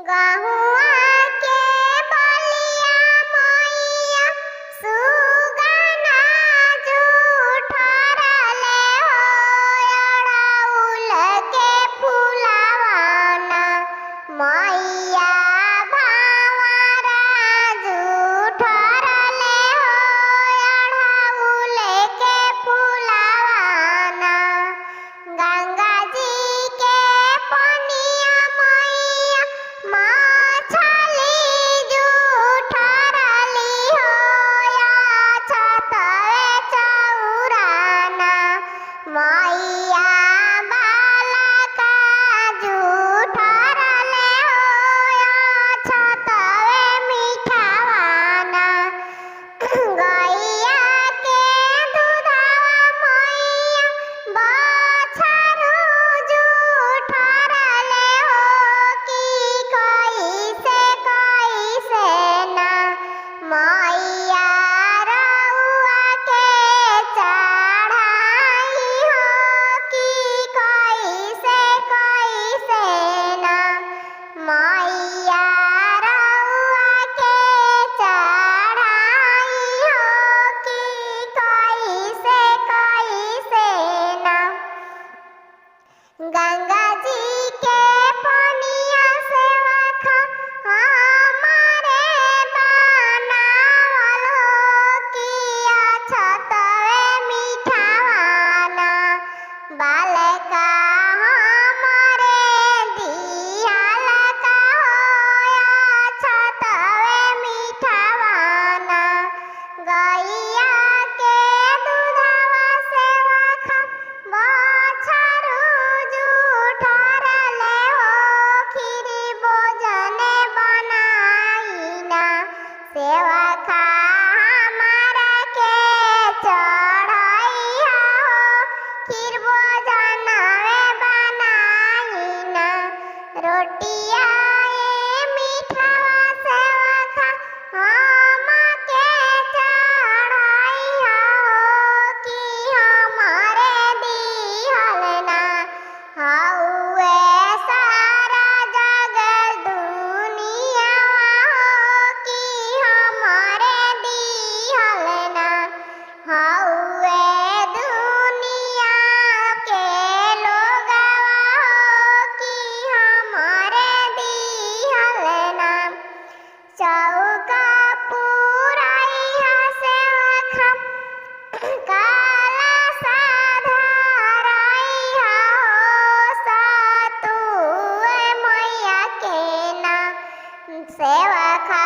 गहुआ के बलिया मैया सुगना जुठरले हो अड़उल के फुलवाना मैया भावरा जुठरले हो अड़उल के फुलवाना गंगा जी के पनिया मैया मछली जुठरली हो छतवे चौराना मैया बालका जुठरले हो छतवे मिठावाना गैया के दूधवा मैया बछरू जुठरले हो कि कैसे ना मैया रउआ के चढ़ाई हो कि कैसे ना मैया रउआ के चढ़ाई हो कि कैसे ना गंगा जी के पनिया से वखा हमारे बनावल हो किया छतवे मिठावाना बालका हमारे दियाल का होया छतवे मिठावाना गैया के दूधवा से वखा बछरू जुठरले हो खीरी भोजन बनाईना सेवा खा हमारा के चढ़ैया हो खीर भोजन बनाईना रोटिया मीठावा सेवा खा हम के चढ़ैया हो कि हमारे दिहल ना हउए सारा जग दुनिया हो कि हमारे दिहल ना हउए दुनिया के लोगवा हो कि हमारे दिहल ना चौका पुरैया से वखा काला साधरैया हो सतुए मैया के ना सेवा खा